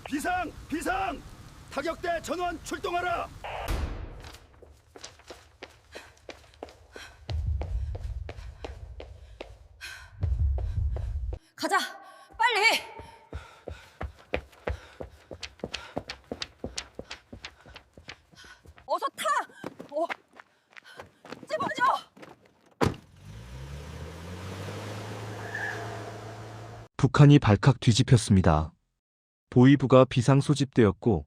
비상! 비상! 타격대 전원 출동하라! 가자! 빨리! 어서 타! 집어줘! 북한이 발칵 뒤집혔습니다. 보위부가 비상 소집되었고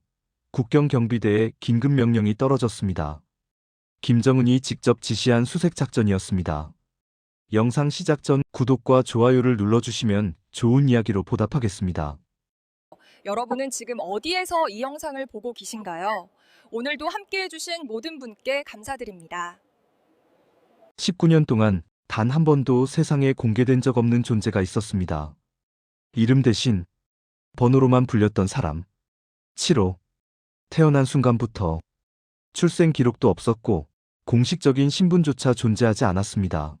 국경 경비대에 긴급 명령이 떨어졌습니다. 김정은이 직접 지시한 수색 작전이었습니다. 영상 시작 전 구독과 좋아요를 눌러주시면 좋은 이야기로 보답하겠습니다. 여러분은 지금 어디에서 이 영상을 보고 계신가요? 오늘도 함께 해주신 모든 분께 감사드립니다. 19년 동안 단 한 번도 세상에 공개된 적 없는 존재가 있었습니다. 이름 대신 번호로만 불렸던 사람. 7호. 태어난 순간부터 출생 기록도 없었고 공식적인 신분조차 존재하지 않았습니다.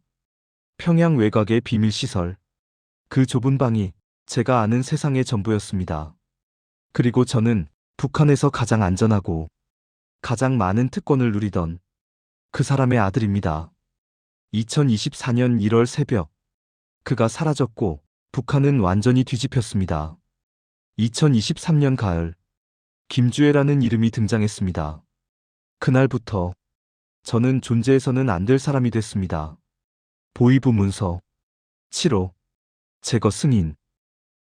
평양 외곽의 비밀시설. 그 좁은 방이 제가 아는 세상의 전부였습니다. 그리고 저는 북한에서 가장 안전하고 가장 많은 특권을 누리던 그 사람의 아들입니다. 2024년 1월 새벽. 그가 사라졌고 북한은 완전히 뒤집혔습니다. 2023년 가을. 김주애라는 이름이 등장했습니다. 그날부터 저는 존재해서는 안 될 사람이 됐습니다. 보위부 문서 7호 제거 승인.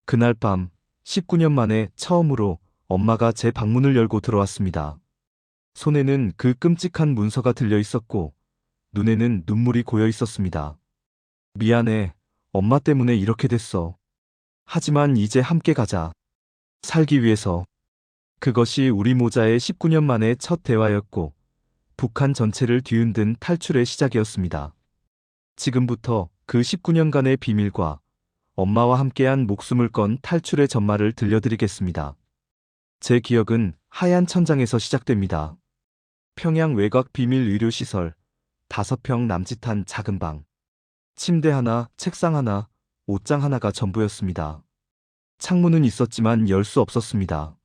그날 밤 19년 만에 처음으로 엄마가 제 방문을 열고 들어왔습니다. 손에는 그 끔찍한 문서가 들려 있었고 눈에는 눈물이 고여 있었습니다. 미안해. 엄마 때문에 이렇게 됐어. 하지만 이제 함께 가자. 살기 위해서. 그것이 우리 모자의 19년 만의 첫 대화였고 북한 전체를 뒤흔든 탈출의 시작이었습니다. 지금부터 그 19년간의 비밀과 엄마와 함께한 목숨을 건 탈출의 전말을 들려드리겠습니다. 제 기억은 하얀 천장에서 시작됩니다. 평양 외곽 비밀 의료시설, 5평 남짓한 작은 방. 침대 하나, 책상 하나, 옷장 하나가 전부였습니다. 창문은 있었지만 열 수 없었습니다.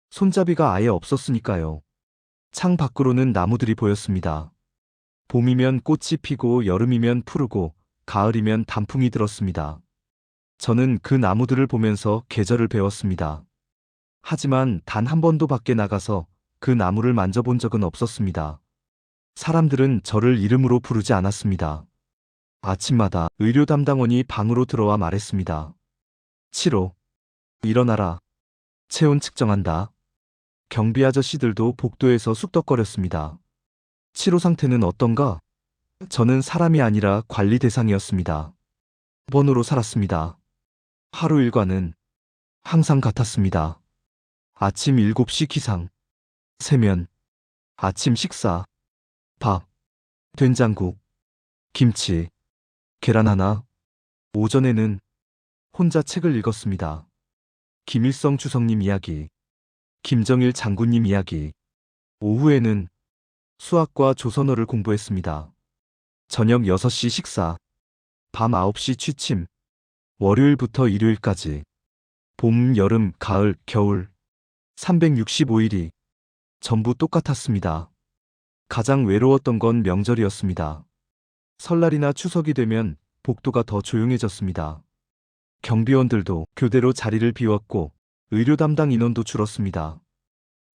손잡이가 아예 없었으니까요. 창 밖으로는 나무들이 보였습니다. 봄이면 꽃이 피고 여름이면 푸르고 가을이면 단풍이 들었습니다. 저는 그 나무들을 보면서 계절을 배웠습니다. 하지만 단 한 번도 밖에 나가서 그 나무를 만져본 적은 없었습니다. 사람들은 저를 이름으로 부르지 않았습니다. 아침마다 의료 담당원이 방으로 들어와 말했습니다. 7호. 일어나라. 체온 측정한다. 경비 아저씨들도 복도에서 쑥덕거렸습니다. 7호 상태는 어떤가? 저는 사람이 아니라 관리 대상이었습니다. 번호로 살았습니다. 하루 일과는 항상 같았습니다. 아침 7시 기상. 세면. 아침 식사. 밥. 된장국. 김치. 계란 하나. 오전에는 혼자 책을 읽었습니다. 김일성 주석님 이야기. 김정일 장군님 이야기. 오후에는 수학과 조선어를 공부했습니다. 저녁 6시 식사. 밤 9시 취침. 월요일부터 일요일까지. 봄, 여름, 가을, 겨울. 365일이 전부 똑같았습니다. 가장 외로웠던 건 명절이었습니다. 설날이나 추석이 되면 복도가 더 조용해졌습니다. 경비원들도 교대로 자리를 비웠고 의료 담당 인원도 줄었습니다.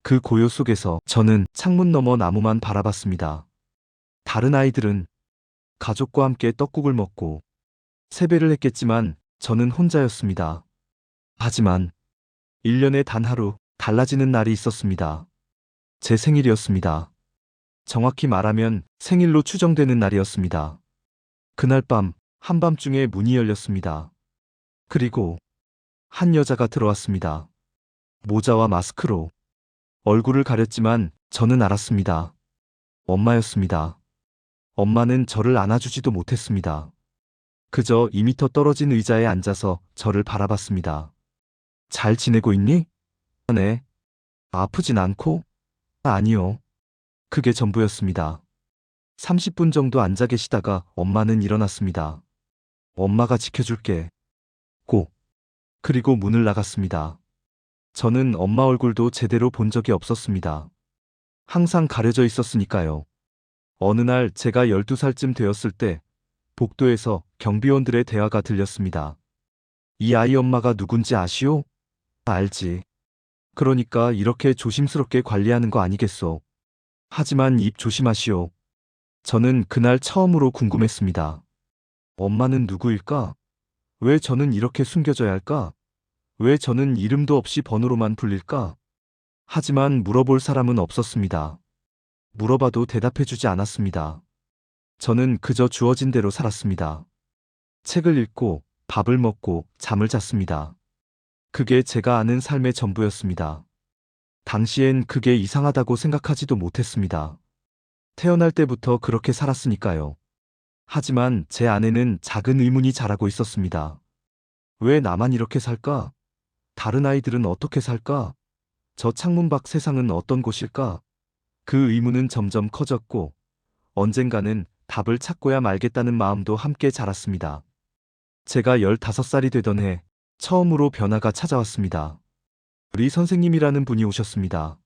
그 고요 속에서 저는 창문 너머 나무만 바라봤습니다. 다른 아이들은 가족과 함께 떡국을 먹고 세배를 했겠지만 저는 혼자였습니다. 하지만 1년에 단 하루 달라지는 날이 있었습니다. 제 생일이었습니다. 정확히 말하면 생일로 추정되는 날이었습니다. 그날 밤 한밤중에 문이 열렸습니다. 그리고 한 여자가 들어왔습니다. 모자와 마스크로. 얼굴을 가렸지만 저는 알았습니다. 엄마였습니다. 엄마는 저를 안아주지도 못했습니다. 그저 2미터 떨어진 의자에 앉아서 저를 바라봤습니다. 잘 지내고 있니? 네. 아프진 않고? 아니요. 그게 전부였습니다. 30분 정도 앉아 계시다가 엄마는 일어났습니다. 엄마가 지켜줄게. 꼭. 그리고 문을 나갔습니다. 저는 엄마 얼굴도 제대로 본 적이 없었습니다. 항상 가려져 있었으니까요. 어느 날 제가 12살쯤 되었을 때 복도에서 경비원들의 대화가 들렸습니다. 이 아이 엄마가 누군지 아시오? 알지. 그러니까 이렇게 조심스럽게 관리하는 거 아니겠소. 하지만 입 조심하시오. 저는 그날 처음으로 궁금했습니다. 엄마는 누구일까? 왜 저는 이렇게 숨겨져야 할까? 왜 저는 이름도 없이 번호로만 불릴까? 하지만 물어볼 사람은 없었습니다. 물어봐도 대답해주지 않았습니다. 저는 그저 주어진 대로 살았습니다. 책을 읽고 밥을 먹고 잠을 잤습니다. 그게 제가 아는 삶의 전부였습니다. 당시엔 그게 이상하다고 생각하지도 못했습니다. 태어날 때부터 그렇게 살았으니까요. 하지만 제 안에는 작은 의문이 자라고 있었습니다. 왜 나만 이렇게 살까? 다른 아이들은 어떻게 살까? 저 창문 밖 세상은 어떤 곳일까? 그 의문은 점점 커졌고 언젠가는 답을 찾고야 말겠다는 마음도 함께 자랐습니다. 제가 15살이 되던 해 처음으로 변화가 찾아왔습니다. 리 선생님이라는 분이 오셨습니다.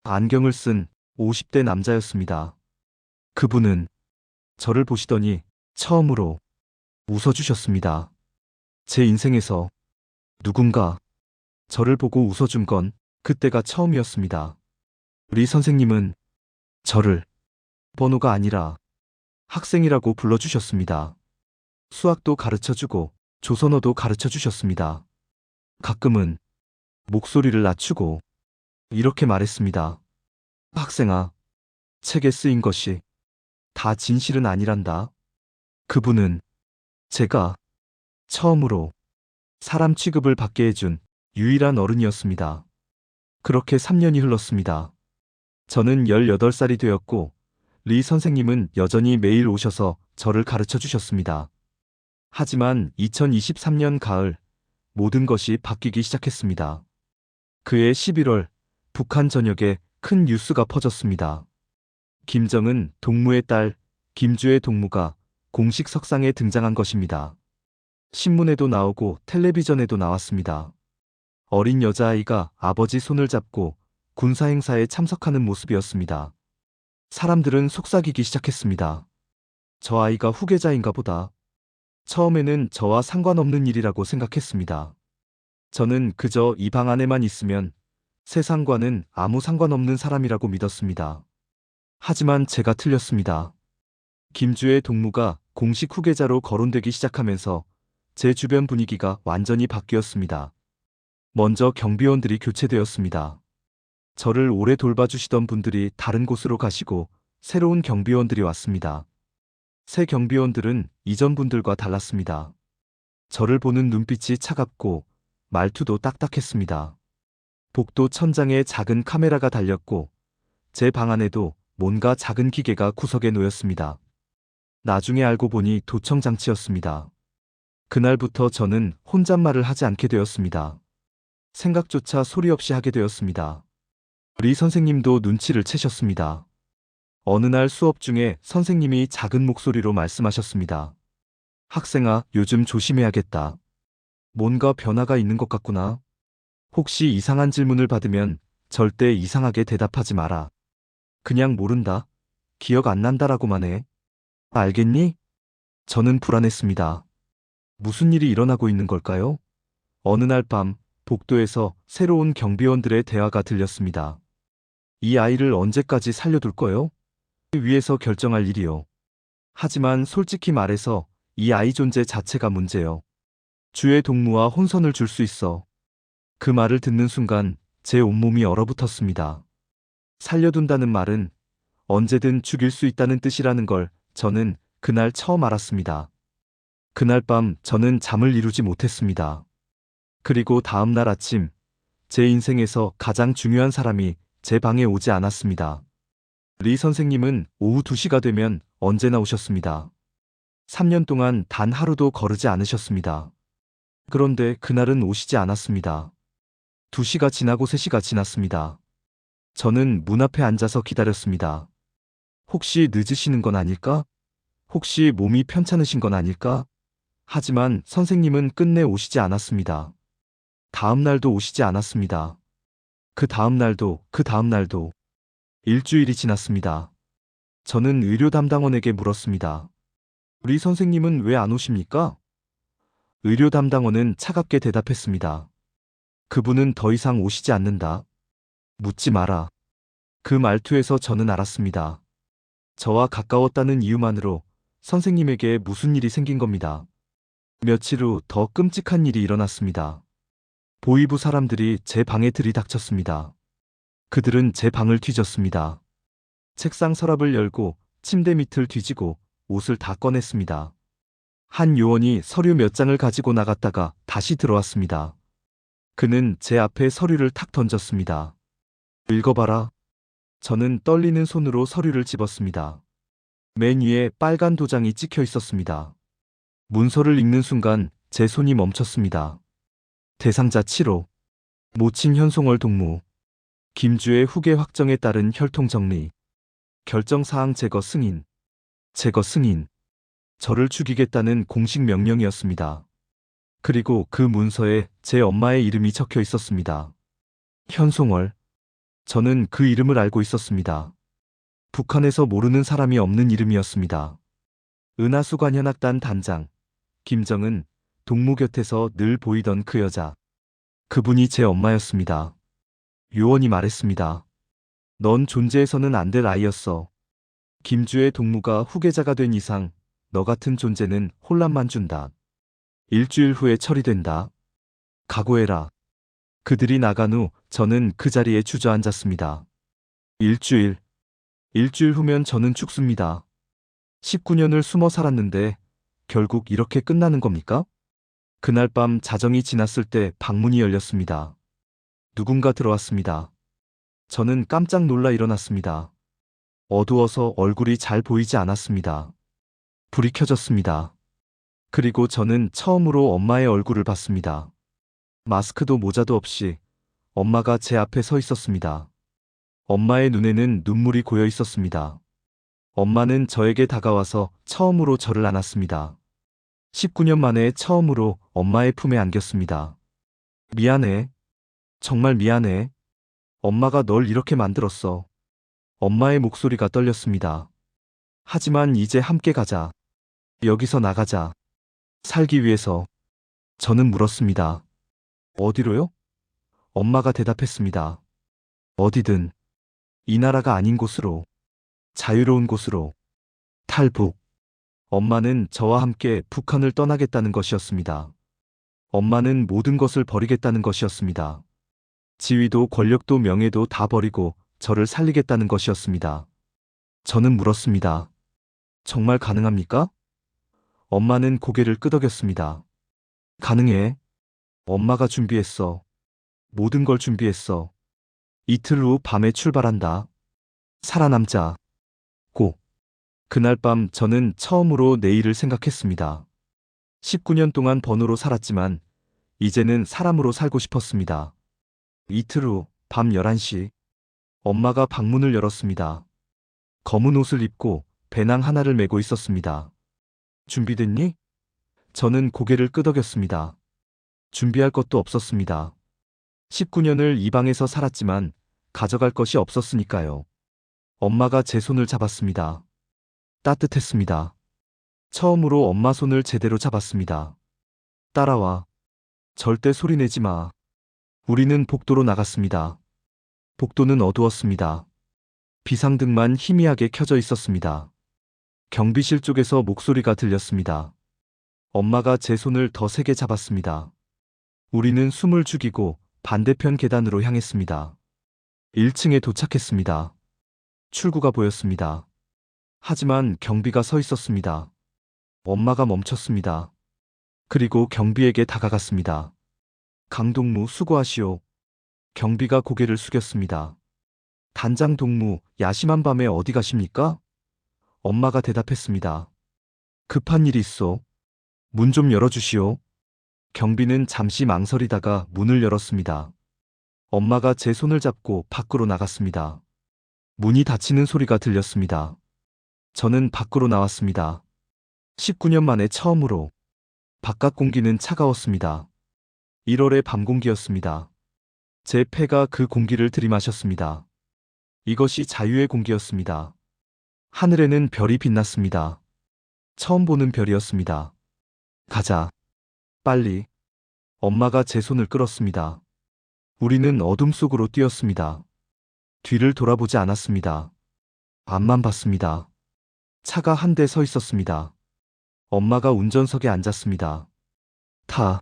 안경을 쓴 50대 남자였습니다. 그분은 저를 보시더니 처음으로 웃어주셨습니다. 제 인생에서 누군가 저를 보고 웃어준 건 그때가 처음이었습니다. 리 선생님은 저를 번호가 아니라 학생이라고 불러주셨습니다. 수학도 가르쳐주고 조선어도 가르쳐주셨습니다. 가끔은 목소리를 낮추고 이렇게 말했습니다. 학생아, 책에 쓰인 것이 다 진실은 아니란다. 그분은 제가 처음으로 사람 취급을 받게 해준 유일한 어른이었습니다. 그렇게 3년이 흘렀습니다. 저는 18살이 되었고 리 선생님은 여전히 매일 오셔서 저를 가르쳐 주셨습니다. 하지만 2023년 가을 모든 것이 바뀌기 시작했습니다. 그해 11월 북한 전역에 큰 뉴스가 퍼졌습니다. 김정은 동무의 딸 김주의 동무가 공식 석상에 등장한 것입니다. 신문에도 나오고 텔레비전에도 나왔습니다. 어린 여자아이가 아버지 손을 잡고 군사 행사에 참석하는 모습이었습니다. 사람들은 속삭이기 시작했습니다. 저 아이가 후계자인가 보다. 처음에는 저와 상관없는 일이라고 생각했습니다. 저는 그저 이 방 안에만 있으면 세상과는 아무 상관없는 사람이라고 믿었습니다. 하지만 제가 틀렸습니다. 김주의 동무가 공식 후계자로 거론되기 시작하면서 제 주변 분위기가 완전히 바뀌었습니다. 먼저 경비원들이 교체되었습니다. 저를 오래 돌봐주시던 분들이 다른 곳으로 가시고 새로운 경비원들이 왔습니다. 새 경비원들은 이전 분들과 달랐습니다. 저를 보는 눈빛이 차갑고 말투도 딱딱했습니다. 복도 천장에 작은 카메라가 달렸고 제 방 안에도 뭔가 작은 기계가 구석에 놓였습니다. 나중에 알고 보니 도청장치였습니다. 그날부터 저는 혼잣말을 하지 않게 되었습니다. 생각조차 소리 없이 하게 되었습니다. 리 선생님도 눈치를 채셨습니다. 어느 날 수업 중에 선생님이 작은 목소리로 말씀하셨습니다. 학생아, 요즘 조심해야겠다. 뭔가 변화가 있는 것 같구나. 혹시 이상한 질문을 받으면 절대 이상하게 대답하지 마라. 그냥 모른다. 기억 안 난다라고만 해. 알겠니? 저는 불안했습니다. 무슨 일이 일어나고 있는 걸까요? 어느 날 밤 복도에서 새로운 경비원들의 대화가 들렸습니다. 이 아이를 언제까지 살려둘 거요? 위에서 결정할 일이요. 하지만 솔직히 말해서 이 아이 존재 자체가 문제요. 주의 동무와 혼선을 줄 수 있어. 그 말을 듣는 순간 제 온몸이 얼어붙었습니다. 살려둔다는 말은 언제든 죽일 수 있다는 뜻이라는 걸 저는 그날 처음 알았습니다. 그날 밤 저는 잠을 이루지 못했습니다. 그리고 다음 날 아침 제 인생에서 가장 중요한 사람이 제 방에 오지 않았습니다. 리 선생님은 오후 2시가 되면 언제나 오셨습니다. 3년 동안 단 하루도 거르지 않으셨습니다. 그런데 그날은 오시지 않았습니다. 2시가 지나고 3시가 지났습니다. 저는 문 앞에 앉아서 기다렸습니다. 혹시 늦으시는 건 아닐까? 혹시 몸이 편찮으신 건 아닐까? 하지만 선생님은 끝내 오시지 않았습니다. 다음 날도 오시지 않았습니다. 그 다음 날도, 그 다음 날도. 일주일이 지났습니다. 저는 의료 담당원에게 물었습니다. 우리 선생님은 왜 안 오십니까? 의료 담당원은 차갑게 대답했습니다. 그분은 더 이상 오시지 않는다. 묻지 마라. 그 말투에서 저는 알았습니다. 저와 가까웠다는 이유만으로 선생님에게 무슨 일이 생긴 겁니다. 며칠 후 더 끔찍한 일이 일어났습니다. 보이부 사람들이 제 방에 들이닥쳤습니다. 그들은 제 방을 뒤졌습니다. 책상 서랍을 열고 침대 밑을 뒤지고 옷을 다 꺼냈습니다. 한 요원이 서류 몇 장을 가지고 나갔다가 다시 들어왔습니다. 그는 제 앞에 서류를 탁 던졌습니다. 읽어봐라. 저는 떨리는 손으로 서류를 집었습니다. 맨 위에 빨간 도장이 찍혀 있었습니다. 문서를 읽는 순간 제 손이 멈췄습니다. 대상자 7호. 모친 현송월 동무. 김주의 후계 확정에 따른 혈통 정리. 결정사항 제거 승인. 제거 승인. 저를 죽이겠다는 공식 명령이었습니다. 그리고 그 문서에 제 엄마의 이름이 적혀 있었습니다. 현송월. 저는 그 이름을 알고 있었습니다. 북한에서 모르는 사람이 없는 이름이었습니다. 은하수관현악단 단장 김정은, 동무 곁에서 늘 보이던 그 여자. 그분이 제 엄마였습니다. 요원이 말했습니다. 넌 존재해서는 안 될 아이였어. 김주의 동무가 후계자가 된 이상 너 같은 존재는 혼란만 준다. 일주일 후에 처리된다. 각오해라. 그들이 나간 후 저는 그 자리에 주저앉았습니다. 일주일 후면 저는 죽습니다. 19년을 숨어 살았는데 결국 이렇게 끝나는 겁니까? 그날 밤 자정이 지났을 때 방문이 열렸습니다. 누군가 들어왔습니다. 저는 깜짝 놀라 일어났습니다. 어두워서 얼굴이 잘 보이지 않았습니다. 불이 켜졌습니다. 그리고 저는 처음으로 엄마의 얼굴을 봤습니다. 마스크도 모자도 없이 엄마가 제 앞에 서 있었습니다. 엄마의 눈에는 눈물이 고여 있었습니다. 엄마는 저에게 다가와서 처음으로 저를 안았습니다. 19년 만에 처음으로 엄마의 품에 안겼습니다. 미안해. 정말 미안해. 엄마가 널 이렇게 만들었어. 엄마의 목소리가 떨렸습니다. 하지만 이제 함께 가자. 여기서 나가자. 살기 위해서. 저는 물었습니다. 어디로요? 엄마가 대답했습니다. 어디든. 이 나라가 아닌 곳으로. 자유로운 곳으로. 탈북. 엄마는 저와 함께 북한을 떠나겠다는 것이었습니다. 엄마는 모든 것을 버리겠다는 것이었습니다. 지위도 권력도 명예도 다 버리고 저를 살리겠다는 것이었습니다. 저는 물었습니다. 정말 가능합니까? 엄마는 고개를 끄덕였습니다. 가능해. 엄마가 준비했어. 모든 걸 준비했어. 이틀 후 밤에 출발한다. 살아남자. 고. 그날 밤 저는 처음으로 내일을 생각했습니다. 19년 동안 번호로 살았지만 이제는 사람으로 살고 싶었습니다. 이틀 후 밤 11시 엄마가 방문을 열었습니다. 검은 옷을 입고 배낭 하나를 메고 있었습니다. 준비됐니? 저는 고개를 끄덕였습니다. 준비할 것도 없었습니다. 19년을 이 방에서 살았지만 가져갈 것이 없었으니까요. 엄마가 제 손을 잡았습니다. 따뜻했습니다. 처음으로 엄마 손을 제대로 잡았습니다. 따라와. 절대 소리내지 마. 우리는 복도로 나갔습니다. 복도는 어두웠습니다. 비상등만 희미하게 켜져 있었습니다. 경비실 쪽에서 목소리가 들렸습니다. 엄마가 제 손을 더 세게 잡았습니다. 우리는 숨을 죽이고 반대편 계단으로 향했습니다. 1층에 도착했습니다. 출구가 보였습니다. 하지만 경비가 서 있었습니다. 엄마가 멈췄습니다. 그리고 경비에게 다가갔습니다. 강동무 수고하시오. 경비가 고개를 숙였습니다. 단장 동무, 야심한 밤에 어디 가십니까? 엄마가 대답했습니다. 급한 일이 있어. 문 좀 열어주시오. 경비는 잠시 망설이다가 문을 열었습니다. 엄마가 제 손을 잡고 밖으로 나갔습니다. 문이 닫히는 소리가 들렸습니다. 저는 밖으로 나왔습니다. 19년 만에 처음으로. 바깥 공기는 차가웠습니다. 1월의 밤 공기였습니다. 제 폐가 그 공기를 들이마셨습니다. 이것이 자유의 공기였습니다. 하늘에는 별이 빛났습니다. 처음 보는 별이었습니다. 가자. 빨리. 엄마가 제 손을 끌었습니다. 우리는 어둠 속으로 뛰었습니다. 뒤를 돌아보지 않았습니다. 앞만 봤습니다. 차가 한 대 서 있었습니다. 엄마가 운전석에 앉았습니다. 타.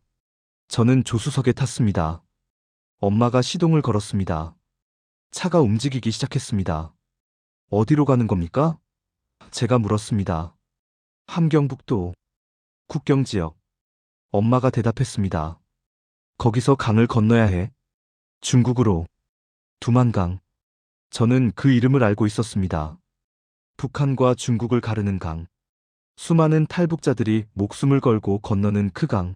저는 조수석에 탔습니다. 엄마가 시동을 걸었습니다. 차가 움직이기 시작했습니다. 어디로 가는 겁니까? 제가 물었습니다. 함경북도 국경지역. 엄마가 대답했습니다. 거기서 강을 건너야 해. 중국으로. 두만강. 저는 그 이름을 알고 있었습니다. 북한과 중국을 가르는 강. 수많은 탈북자들이 목숨을 걸고 건너는 그 강.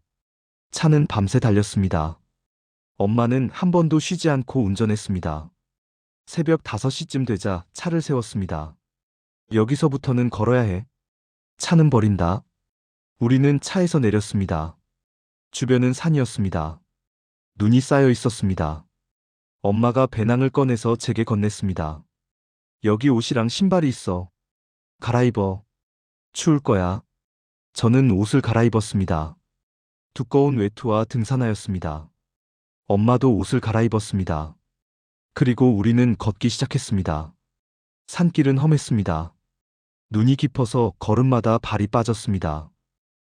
차는 밤새 달렸습니다. 엄마는 한 번도 쉬지 않고 운전했습니다. 새벽 5시쯤 되자 차를 세웠습니다. 여기서부터는 걸어야 해. 차는 버린다. 우리는 차에서 내렸습니다. 주변은 산이었습니다. 눈이 쌓여 있었습니다. 엄마가 배낭을 꺼내서 제게 건넸습니다. 여기 옷이랑 신발이 있어. 갈아입어. 추울 거야. 저는 옷을 갈아입었습니다. 두꺼운 외투와 등산화였습니다. 엄마도 옷을 갈아입었습니다. 그리고 우리는 걷기 시작했습니다. 산길은 험했습니다. 눈이 깊어서 걸음마다 발이 빠졌습니다.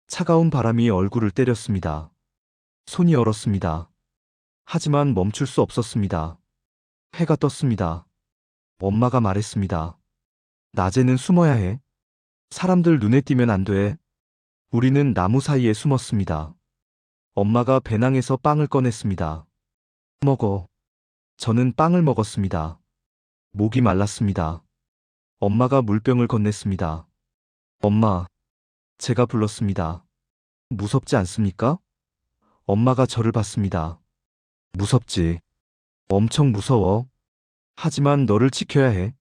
차가운 바람이 얼굴을 때렸습니다. 손이 얼었습니다. 하지만 멈출 수 없었습니다. 해가 떴습니다. 엄마가 말했습니다. 낮에는 숨어야 해. 사람들 눈에 띄면 안 돼. 우리는 나무 사이에 숨었습니다. 엄마가 배낭에서 빵을 꺼냈습니다. 먹어. 저는 빵을 먹었습니다. 목이 말랐습니다. 엄마가 물병을 건넸습니다. 엄마. 제가 불렀습니다. 무섭지 않습니까? 엄마가 저를 봤습니다. 무섭지. 엄청 무서워. 하지만 너를 지켜야 해.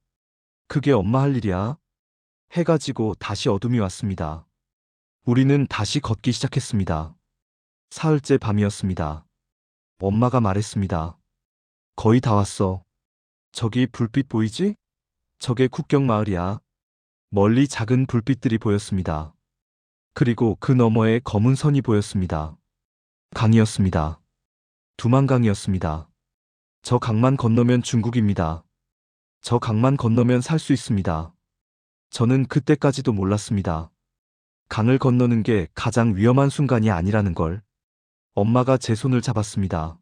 그게 엄마 할 일이야. 해가 지고 다시 어둠이 왔습니다. 우리는 다시 걷기 시작했습니다. 사흘째 밤이었습니다. 엄마가 말했습니다. 거의 다 왔어. 저기 불빛 보이지? 저게 국경 마을이야. 멀리 작은 불빛들이 보였습니다. 그리고 그 너머에 검은 선이 보였습니다. 강이었습니다. 두만강이었습니다. 저 강만 건너면 중국입니다. 저 강만 건너면 살 수 있습니다. 저는 그때까지도 몰랐습니다. 강을 건너는 게 가장 위험한 순간이 아니라는 걸. 엄마가 제 손을 잡았습니다.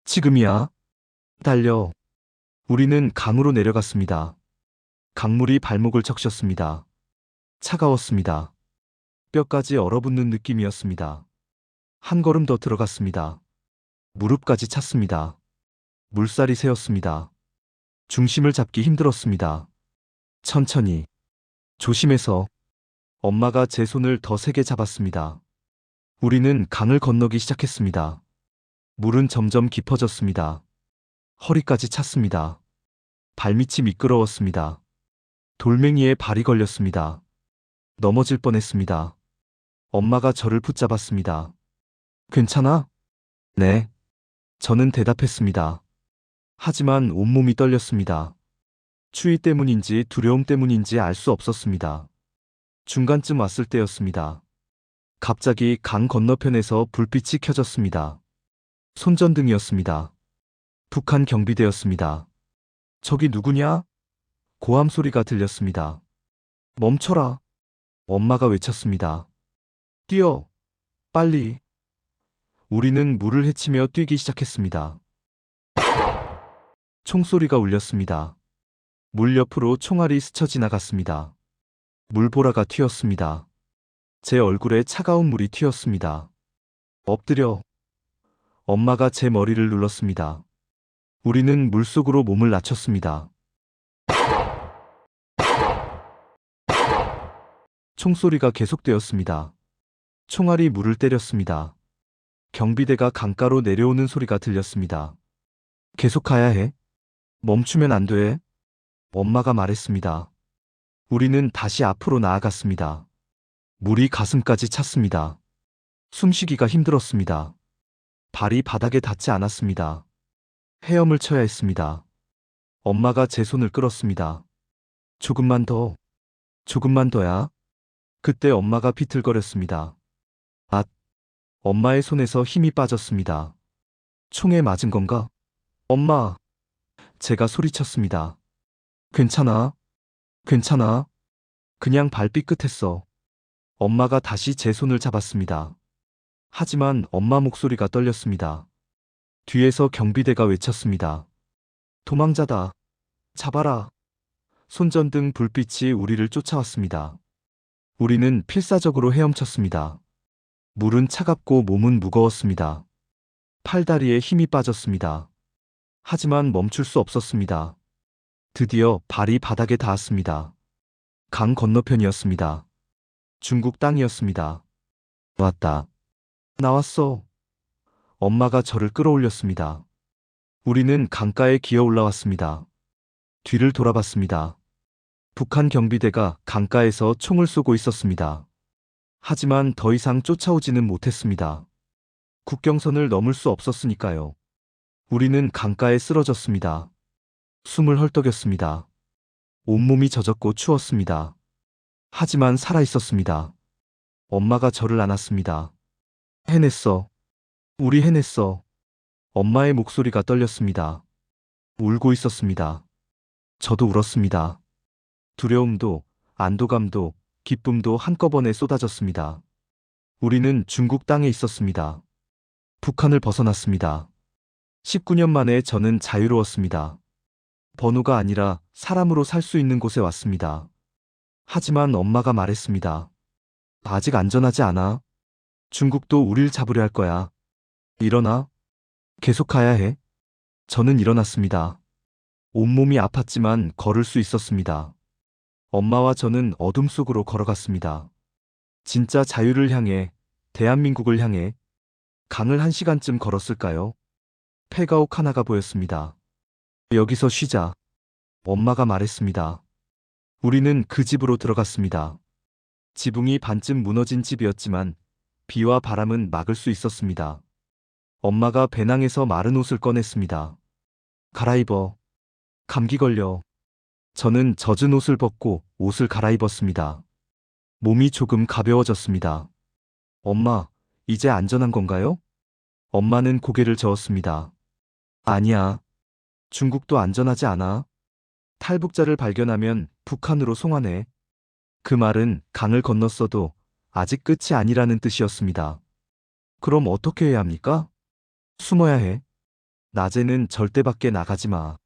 지금이야. 달려. 우리는 강으로 내려갔습니다. 강물이 발목을 적셨습니다. 차가웠습니다. 뼈까지 얼어붙는 느낌이었습니다. 한 걸음 더 들어갔습니다. 무릎까지 찼습니다. 물살이 새었습니다. 중심을 잡기 힘들었습니다. 천천히. 조심해서. 엄마가 제 손을 더 세게 잡았습니다. 우리는 강을 건너기 시작했습니다. 물은 점점 깊어졌습니다. 허리까지 찼습니다. 발밑이 미끄러웠습니다. 돌멩이에 발이 걸렸습니다. 넘어질 뻔했습니다. 엄마가 저를 붙잡았습니다. 괜찮아? 네. 저는 대답했습니다. 하지만 온몸이 떨렸습니다. 추위 때문인지 두려움 때문인지 알 수 없었습니다. 중간쯤 왔을 때였습니다. 갑자기 강 건너편에서 불빛이 켜졌습니다. 손전등이었습니다. 북한 경비대였습니다. 저기 누구냐? 고함 소리가 들렸습니다. 멈춰라. 엄마가 외쳤습니다. 뛰어. 빨리. 우리는 물을 헤치며 뛰기 시작했습니다. 총소리가 울렸습니다. 물 옆으로 총알이 스쳐 지나갔습니다. 물보라가 튀었습니다. 제 얼굴에 차가운 물이 튀었습니다. 엎드려. 엄마가 제 머리를 눌렀습니다. 우리는 물속으로 몸을 낮췄습니다. 총소리가 계속되었습니다. 총알이 물을 때렸습니다. 경비대가 강가로 내려오는 소리가 들렸습니다. 계속 가야 해. 멈추면 안 돼. 엄마가 말했습니다. 우리는 다시 앞으로 나아갔습니다. 물이 가슴까지 찼습니다. 숨쉬기가 힘들었습니다. 발이 바닥에 닿지 않았습니다. 헤엄을 쳐야 했습니다. 엄마가 제 손을 끌었습니다. 조금만 더, 조금만 더야. 그때 엄마가 비틀거렸습니다. 아, 엄마의 손에서 힘이 빠졌습니다. 총에 맞은 건가? 엄마! 제가 소리쳤습니다. 괜찮아? 괜찮아? 그냥 발 삐끗했어. 엄마가 다시 제 손을 잡았습니다. 하지만 엄마 목소리가 떨렸습니다. 뒤에서 경비대가 외쳤습니다. 도망자다. 잡아라. 손전등 불빛이 우리를 쫓아왔습니다. 우리는 필사적으로 헤엄쳤습니다. 물은 차갑고 몸은 무거웠습니다. 팔다리에 힘이 빠졌습니다. 하지만 멈출 수 없었습니다. 드디어 발이 바닥에 닿았습니다. 강 건너편이었습니다. 중국 땅이었습니다. 왔다. 나왔어. 엄마가 저를 끌어올렸습니다. 우리는 강가에 기어 올라왔습니다. 뒤를 돌아봤습니다. 북한 경비대가 강가에서 총을 쏘고 있었습니다. 하지만 더 이상 쫓아오지는 못했습니다. 국경선을 넘을 수 없었으니까요. 우리는 강가에 쓰러졌습니다. 숨을 헐떡였습니다. 온몸이 젖었고 추웠습니다. 하지만 살아 있었습니다. 엄마가 저를 안았습니다. 해냈어. 우리 해냈어. 엄마의 목소리가 떨렸습니다. 울고 있었습니다. 저도 울었습니다. 두려움도, 안도감도, 기쁨도 한꺼번에 쏟아졌습니다. 우리는 중국 땅에 있었습니다. 북한을 벗어났습니다. 19년 만에 저는 자유로웠습니다. 번호가 아니라 사람으로 살 수 있는 곳에 왔습니다. 하지만 엄마가 말했습니다. 아직 안전하지 않아. 중국도 우릴 잡으려 할 거야. 일어나. 계속 가야 해. 저는 일어났습니다. 온몸이 아팠지만 걸을 수 있었습니다. 엄마와 저는 어둠 속으로 걸어갔습니다. 진짜 자유를 향해, 대한민국을 향해. 강을 1시간쯤 걸었을까요? 폐가옥 하나가 보였습니다. 여기서 쉬자. 엄마가 말했습니다. 우리는 그 집으로 들어갔습니다. 지붕이 반쯤 무너진 집이었지만 비와 바람은 막을 수 있었습니다. 엄마가 배낭에서 마른 옷을 꺼냈습니다. 갈아입어. 감기 걸려. 저는 젖은 옷을 벗고 옷을 갈아입었습니다. 몸이 조금 가벼워졌습니다. 엄마, 이제 안전한 건가요? 엄마는 고개를 저었습니다. 아니야. 중국도 안전하지 않아. 탈북자를 발견하면 북한으로 송환해. 그 말은 강을 건넜어도 아직 끝이 아니라는 뜻이었습니다. 그럼 어떻게 해야 합니까? 숨어야 해. 낮에는 절대 밖에 나가지 마.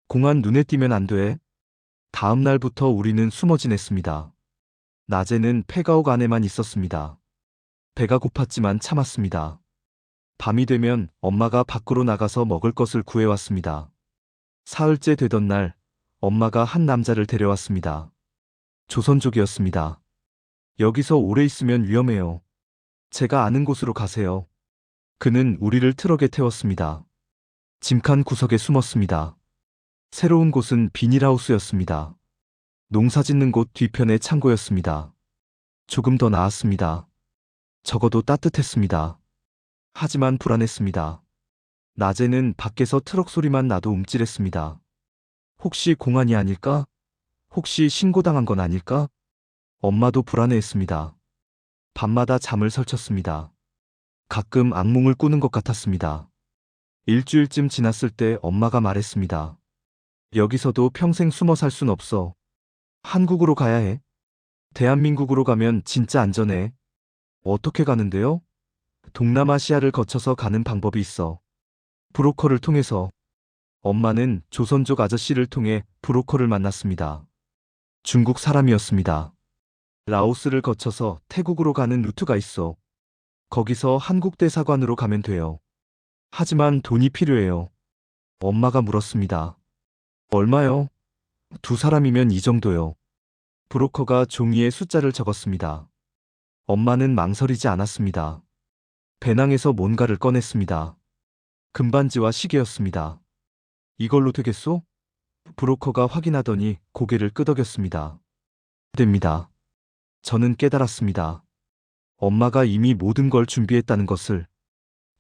공안 눈에 띄면 안 돼. 다음 날부터 우리는 숨어 지냈습니다. 낮에는 폐가옥 안에만 있었습니다. 배가 고팠지만 참았습니다. 밤이 되면 엄마가 밖으로 나가서 먹을 것을 구해왔습니다. 사흘째 되던 날, 엄마가 한 남자를 데려왔습니다. 조선족이었습니다. 여기서 오래 있으면 위험해요. 제가 아는 곳으로 가세요. 그는 우리를 트럭에 태웠습니다. 짐칸 구석에 숨었습니다. 새로운 곳은 비닐하우스였습니다. 농사 짓는 곳 뒤편의 창고였습니다. 조금 더 나았습니다. 적어도 따뜻했습니다. 하지만 불안했습니다. 낮에는 밖에서 트럭 소리만 나도 움찔했습니다. 혹시 공안이 아닐까? 혹시 신고당한 건 아닐까? 엄마도 불안해했습니다. 밤마다 잠을 설쳤습니다. 가끔 악몽을 꾸는 것 같았습니다. 일주일쯤 지났을 때 엄마가 말했습니다. 여기서도 평생 숨어 살 순 없어. 한국으로 가야 해. 대한민국으로 가면 진짜 안전해. 어떻게 가는데요? 동남아시아를 거쳐서 가는 방법이 있어. 브로커를 통해서. 엄마는 조선족 아저씨를 통해 브로커를 만났습니다. 중국 사람이었습니다. 라오스를 거쳐서 태국으로 가는 루트가 있어. 거기서 한국 대사관으로 가면 돼요. 하지만 돈이 필요해요. 엄마가 물었습니다. 얼마요? 2사람이면 이 정도요. 브로커가 종이에 숫자를 적었습니다. 엄마는 망설이지 않았습니다. 배낭에서 뭔가를 꺼냈습니다. 금반지와 시계였습니다. 이걸로 되겠소? 브로커가 확인하더니 고개를 끄덕였습니다. 됩니다. 저는 깨달았습니다. 엄마가 이미 모든 걸 준비했다는 것을.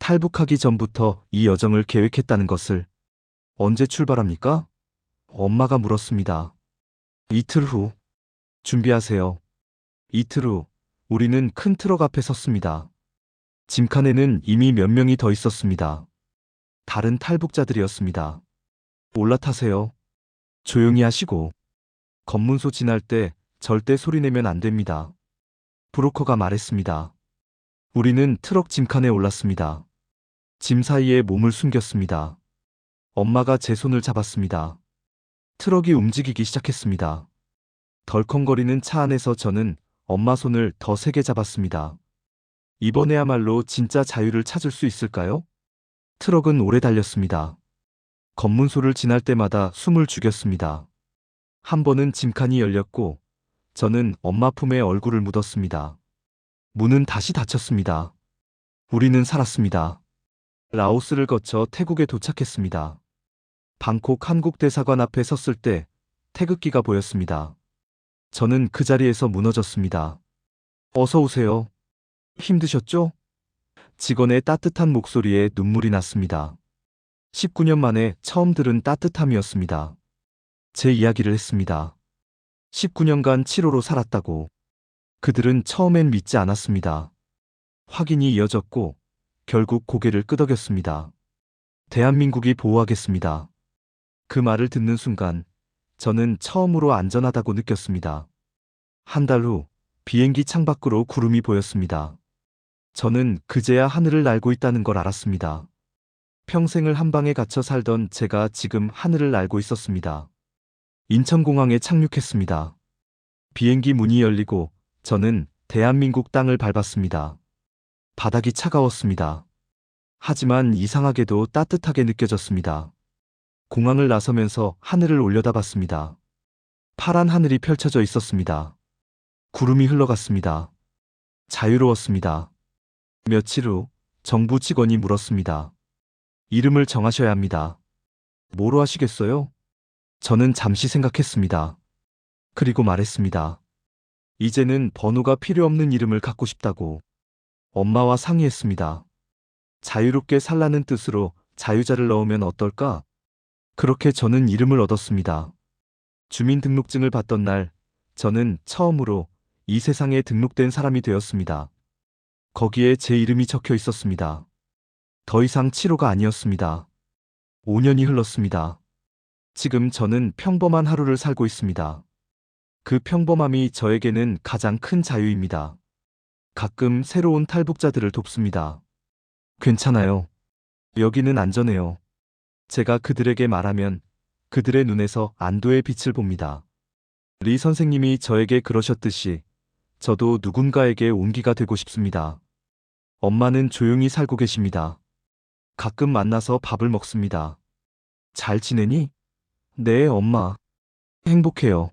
탈북하기 전부터 이 여정을 계획했다는 것을. 언제 출발합니까? 엄마가 물었습니다. 이틀 후. 준비하세요. 이틀 후, 우리는 큰 트럭 앞에 섰습니다. 짐칸에는 이미 몇 명이 더 있었습니다. 다른 탈북자들이었습니다. 올라타세요. 조용히 하시고. 검문소 지날 때 절대 소리내면 안 됩니다. 브로커가 말했습니다. 우리는 트럭 짐칸에 올랐습니다. 짐 사이에 몸을 숨겼습니다. 엄마가 제 손을 잡았습니다. 트럭이 움직이기 시작했습니다. 덜컹거리는 차 안에서 저는 엄마 손을 더 세게 잡았습니다. 이번에야말로 진짜 자유를 찾을 수 있을까요? 트럭은 오래 달렸습니다. 검문소를 지날 때마다 숨을 죽였습니다. 한 번은 짐칸이 열렸고 저는 엄마 품에 얼굴을 묻었습니다. 문은 다시 닫혔습니다. 우리는 살았습니다. 라오스를 거쳐 태국에 도착했습니다. 방콕 한국 대사관 앞에 섰을 때 태극기가 보였습니다. 저는 그 자리에서 무너졌습니다. 어서 오세요. 힘드셨죠? 직원의 따뜻한 목소리에 눈물이 났습니다. 19년 만에 처음 들은 따뜻함이었습니다. 제 이야기를 했습니다. 19년간 치료로 살았다고. 그들은 처음엔 믿지 않았습니다. 확인이 이어졌고 결국 고개를 끄덕였습니다. 대한민국이 보호하겠습니다. 그 말을 듣는 순간 저는 처음으로 안전하다고 느꼈습니다. 한 달 후 비행기 창밖으로 구름이 보였습니다. 저는 그제야 하늘을 날고 있다는 걸 알았습니다. 평생을 한 방에 갇혀 살던 제가 지금 하늘을 날고 있었습니다. 인천공항에 착륙했습니다. 비행기 문이 열리고 저는 대한민국 땅을 밟았습니다. 바닥이 차가웠습니다. 하지만 이상하게도 따뜻하게 느껴졌습니다. 공항을 나서면서 하늘을 올려다봤습니다. 파란 하늘이 펼쳐져 있었습니다. 구름이 흘러갔습니다. 자유로웠습니다. 며칠 후 정부 직원이 물었습니다. 이름을 정하셔야 합니다. 뭐로 하시겠어요? 저는 잠시 생각했습니다. 그리고 말했습니다. 이제는 번호가 필요 없는 이름을 갖고 싶다고. 엄마와 상의했습니다. 자유롭게 살라는 뜻으로 자유자를 넣으면 어떨까? 그렇게 저는 이름을 얻었습니다. 주민등록증을 받던 날, 저는 처음으로 이 세상에 등록된 사람이 되었습니다. 거기에 제 이름이 적혀 있었습니다. 더 이상 치료가 아니었습니다. 5년이 흘렀습니다. 지금 저는 평범한 하루를 살고 있습니다. 그 평범함이 저에게는 가장 큰 자유입니다. 가끔 새로운 탈북자들을 돕습니다. 괜찮아요. 여기는 안전해요. 제가 그들에게 말하면 그들의 눈에서 안도의 빛을 봅니다. 리 선생님이 저에게 그러셨듯이 저도 누군가에게 온기가 되고 싶습니다. 엄마는 조용히 살고 계십니다. 가끔 만나서 밥을 먹습니다. 잘 지내니? 네, 엄마. 행복해요.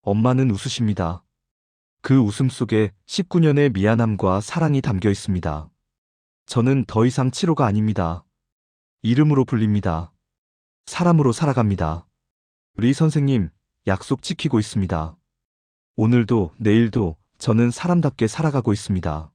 엄마는 웃으십니다. 그 웃음 속에 19년의 미안함과 사랑이 담겨 있습니다. 저는 더 이상 치료가 아닙니다. 이름으로 불립니다. 사람으로 살아갑니다. 리 선생님, 약속 지키고 있습니다. 오늘도 내일도 저는 사람답게 살아가고 있습니다.